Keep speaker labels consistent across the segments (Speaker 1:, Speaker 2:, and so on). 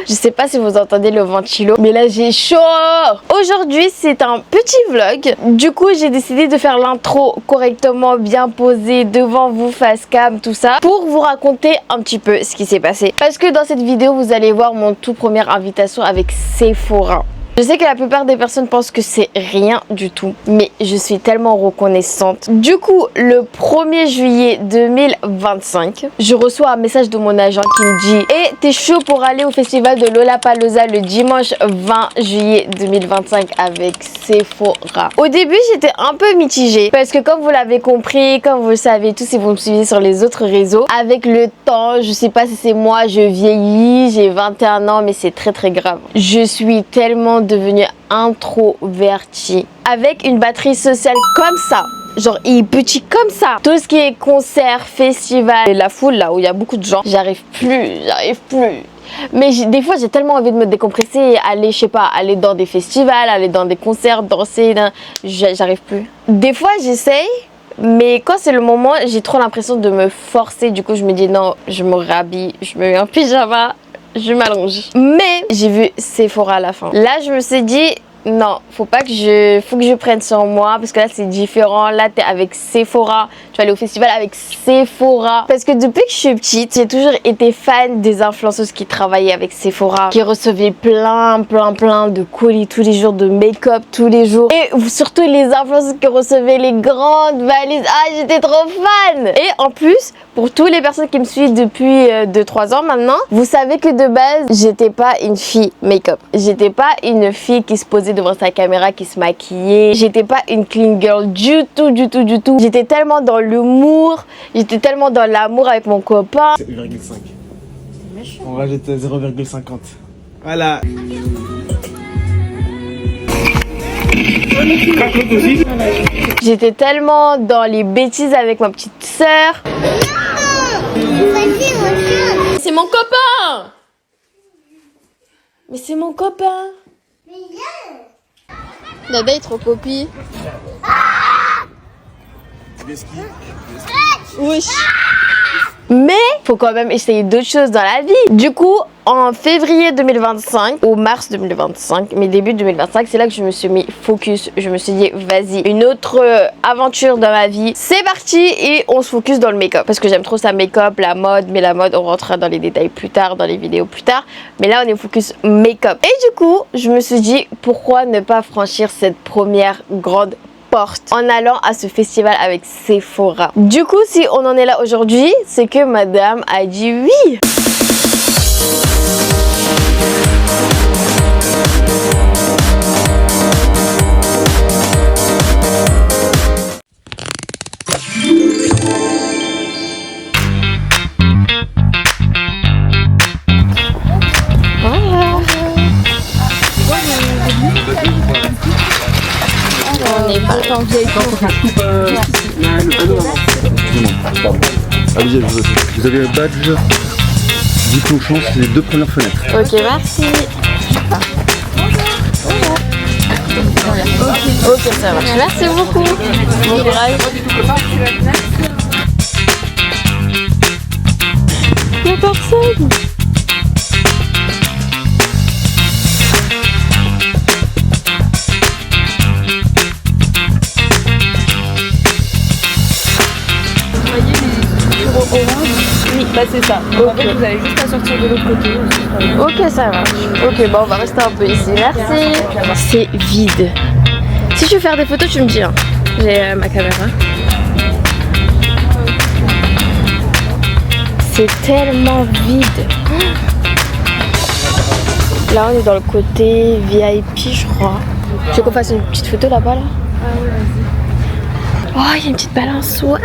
Speaker 1: Je sais pas si vous entendez le ventilo, mais là j'ai chaud. Aujourd'hui c'est un petit vlog. Du coup j'ai décidé de faire l'intro correctement, bien posée devant vous, face cam, tout ça, pour vous raconter un petit peu ce qui s'est passé. Parce que dans cette vidéo vous allez voir mon tout première invitation avec Sephora. Je sais que la plupart des personnes pensent que c'est rien du tout, mais je suis tellement reconnaissante. Du coup, le 1er juillet 2025, je reçois un message de mon agent qui me dit « Eh, t'es chaud pour aller au festival de Lollapalooza le dimanche 20 juillet 2025 avec Sephora ». Au début, j'étais un peu mitigée parce que comme vous l'avez compris, comme vous le savez tous si vous me suivez sur les autres réseaux, avec le temps, je sais pas si c'est moi, je vieillis, j'ai 21 ans, mais c'est très très grave. Je suis tellement devenue introvertie avec une batterie sociale comme ça, genre il est petit comme ça. Tout ce qui est concert, festival et la foule là où il y a beaucoup de gens, j'arrive plus. Mais des fois j'ai tellement envie de me décompresser et aller, je sais pas, aller dans des festivals, aller dans des concerts, danser, j'arrive plus. Des fois j'essaye, mais quand c'est le moment, j'ai trop l'impression de me forcer. Du coup je me dis non, je me rhabille, je me mets un pyjama, je m'allonge. Mais j'ai vu Sephora à la fin. Là, je me suis dit, non, faut que je prenne sur moi parce que là, c'est différent. Là, t'es avec Sephora. Tu vas aller au festival avec Sephora. Parce que depuis que je suis petite, j'ai toujours été fan des influenceuses qui travaillaient avec Sephora, qui recevaient plein de colis tous les jours, de make-up tous les jours. Et surtout les influenceuses qui recevaient les grandes valises. Ah, j'étais trop fan! Et en plus, pour toutes les personnes qui me suivent depuis 2-3 ans maintenant, vous savez que de base, j'étais pas une fille make-up. J'étais pas une fille qui se posait devant sa caméra, qui se maquillait. J'étais pas une clean girl du tout. J'étais tellement dans l'humour, j'étais tellement dans l'amour avec mon copain.
Speaker 2: 0,5. On rajoute 0,50. Voilà.
Speaker 1: J'étais tellement dans les bêtises avec ma petite sœur. C'est mon copain. Mais c'est mon copain. Dada est trop copie. Oui. Mais faut quand même essayer d'autres choses dans la vie. Du coup, en février 2025 ou mars 2025, mais début 2025, c'est là que je me suis mis focus. Je me suis dit, vas-y, une autre aventure dans ma vie. C'est parti et on se focus dans le make-up. Parce que j'aime trop ça, make-up, la mode. Mais la mode, on rentrera dans les détails plus tard, dans les vidéos plus tard. Mais là, on est focus make-up. Et du coup, je me suis dit, pourquoi ne pas franchir cette première grande porte en allant à ce festival avec Sephora. Du coup, si on en est là aujourd'hui, c'est que madame a dit oui.
Speaker 3: Allez, vous avez le badge. Dites nos chances, c'est les 2 premières fenêtres.
Speaker 1: Ok, merci. Ok, ça marche. Merci beaucoup. Bon courage. Il n'y a personne. Oui, bah c'est ça.
Speaker 4: Donc en fait, vous avez juste à sortir de l'autre côté.
Speaker 1: Ok, ça marche. Ok, bon, on va rester un peu ici. Merci. C'est vide. Si tu veux faire des photos, tu me dis. Hein. J'ai ma caméra. C'est tellement vide. Là, on est dans le côté VIP, je crois. Tu veux qu'on fasse une petite photo là-bas, là?
Speaker 4: Ah oui, vas-y.
Speaker 1: Oh, il y a une petite balançoire.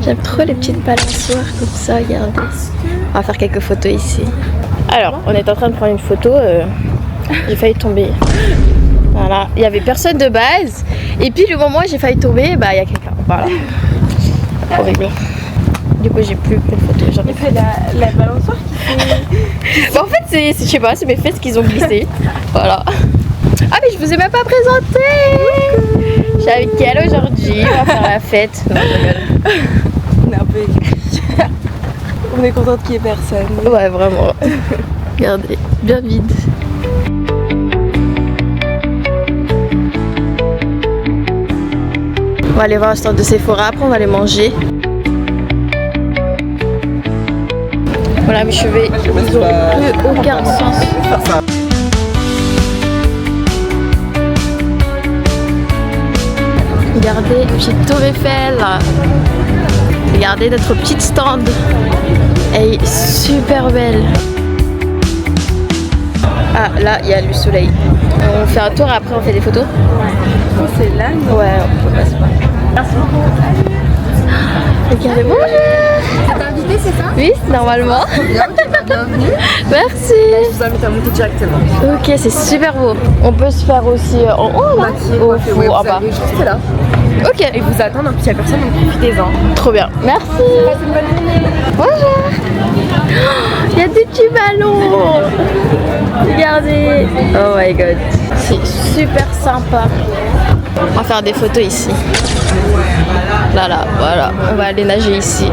Speaker 1: J'aime trop les petites balançoires comme ça, regardez. On va faire quelques photos ici. Alors, on est en train de prendre une photo. J'ai failli tomber. Voilà, il n'y avait personne de base. Et puis le moment où j'ai failli tomber, bah il y a quelqu'un. Voilà. Horrible. Du coup, j'ai plus pris de photos. J'en ai
Speaker 4: fait la balançoire qui fait...
Speaker 1: Bah, en fait, c'est, je sais pas, c'est mes fesses qui ont glissé. Voilà. Ah, mais je vous ai même pas présenté. Je suis avec elle aujourd'hui. On va faire la fête. Non, je rigole.
Speaker 4: On est un peu écrit. On est contente qu'il y ait personne.
Speaker 1: Ouais, vraiment. Regardez, bien vide. On va aller voir le stand de Sephora, après on va aller manger. Voilà, mes cheveux, ils ont plus aucun sens. Regardez, petite tour Eiffel. Regardez notre petite stand. Elle est super belle. Ah, là, il y a le soleil. On fait un tour et après on fait des photos.
Speaker 4: Oh, c'est là.
Speaker 1: Ouais, on peut passer par. Merci beaucoup. Regardez, bonjour.
Speaker 4: T'es invité, c'est ça?
Speaker 1: Oui, normalement.
Speaker 4: Bienvenue.
Speaker 1: Merci.
Speaker 4: Je vous invite à monter directement.
Speaker 1: Ok, c'est super beau. On peut se faire aussi en haut là. Au fond,
Speaker 4: ouais,
Speaker 1: en
Speaker 4: vous
Speaker 1: bas.
Speaker 4: avez juste là.
Speaker 1: Ok,
Speaker 4: Et vous attendez, puis il n'y a personne, donc profitez-en.
Speaker 1: trop bien. Merci.
Speaker 4: Passez une bonne journée.
Speaker 1: Bonjour. Il y a des petits ballons. Regardez. Oh my god. C'est super sympa. On va faire des photos ici. Là, voilà. On va aller nager ici.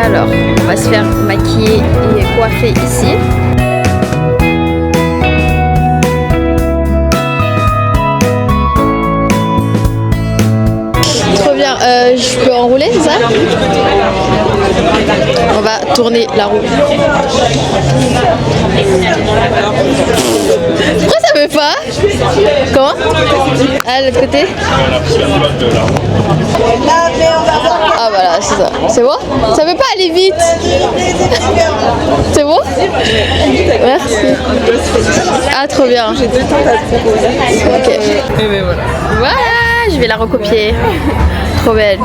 Speaker 1: Alors, on va se faire maquiller et coiffer ici. Trop bien, je peux enrouler, c'est ça? On va tourner la roue. Pourquoi ça veut pas? Comment? Ah, l'autre côté? Ah voilà, c'est ça. C'est bon? Ça veut pas aller vite? C'est bon? Merci. Ah, trop bien.
Speaker 4: J'ai 2 temps à te proposer.
Speaker 1: Ok.
Speaker 4: Et ben voilà.
Speaker 1: Voilà, je vais la recopier. Trop belle.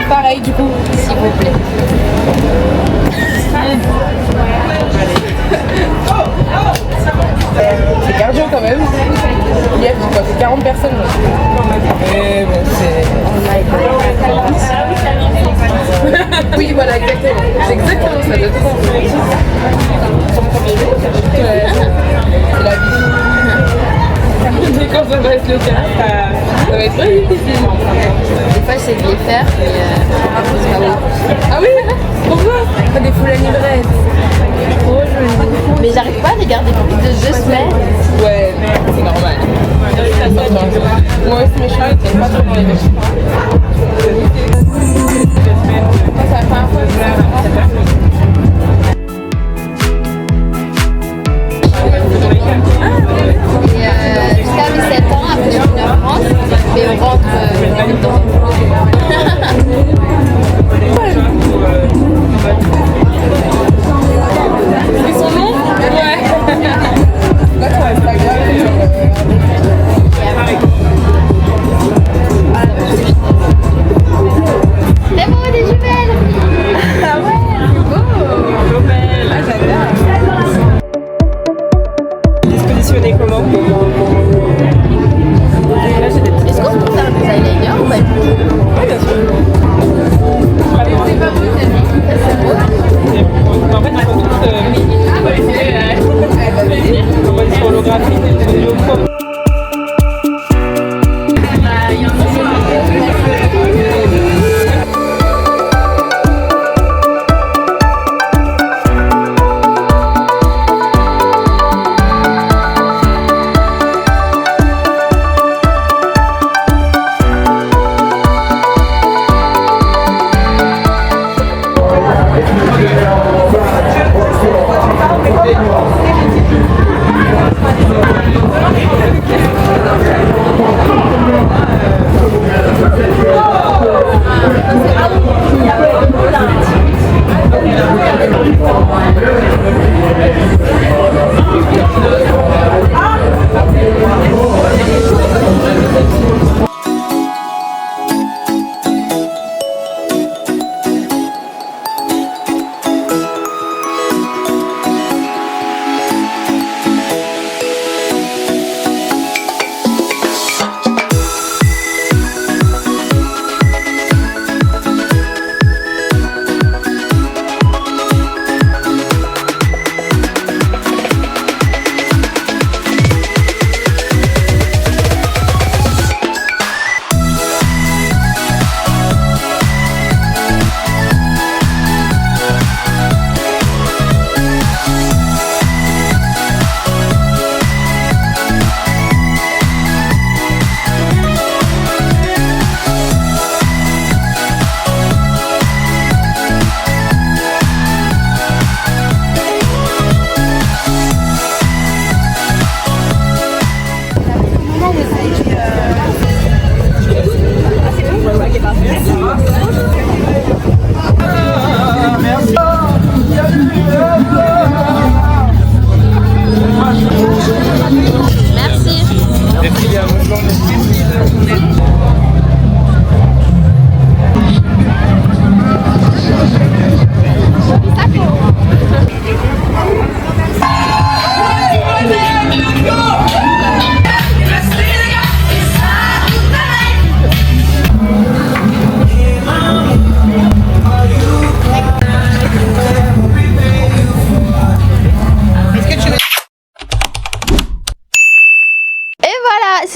Speaker 4: Pareil du coup.
Speaker 1: S'il vous plaît.
Speaker 4: C'est cardio quand même. Hier j'ai passé 40 personnes. Mais bon c'est... Oui voilà exactement. C'est exactement ça. De trop. C'est la vie. Mais quand ça va être le cas, ça va être très difficile.
Speaker 1: Des fois, j'essaie de les faire, mais c'est pas bon.
Speaker 4: Ah oui? Pourquoi? T'as des foules à livrette. Trop joli.
Speaker 1: Mais j'arrive pas à les garder plus de 2 semaines.
Speaker 4: Ouais, c'est normal. Moi aussi mes cheveux étaient pas trop dans les mêmes. Ça c'est la première fois que je
Speaker 1: Et jusqu'à mes 7 ans, après je suis venue en France, mais on rentre dans le temps.
Speaker 4: Ils sont longs? Ouais. Là sur Instagram,
Speaker 1: C'est beau, des jumelles!
Speaker 4: ah ouais, c'est beau. Ah j'adore. Dispositionné comment? Là j'ai des petits.
Speaker 1: Est-ce qu'on peut faire des eyeliners ou pas?
Speaker 4: Oui bien sûr.
Speaker 1: C'est pas beau, c'est beau.
Speaker 4: En fait ils sont tous... ils sont holographiques.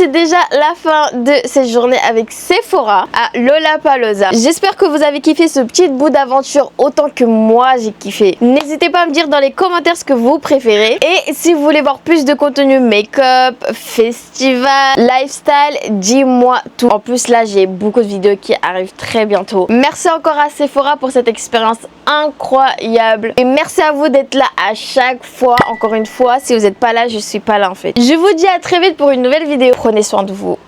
Speaker 1: c'est déjà la fin de cette journée avec Sephora à Lollapalooza. J'espère que vous avez kiffé ce petit bout d'aventure autant que moi j'ai kiffé. N'hésitez pas à me dire dans les commentaires ce que vous préférez. Et si vous voulez voir plus de contenu make-up, festival, lifestyle, dis-moi tout. En plus là j'ai beaucoup de vidéos qui arrivent très bientôt. Merci encore à Sephora pour cette expérience incroyable. Et merci à vous d'être là à chaque fois. Encore une fois, si vous n'êtes pas là, je suis pas là en fait. Je vous dis à très vite pour une nouvelle vidéo. Prenez soin de vous.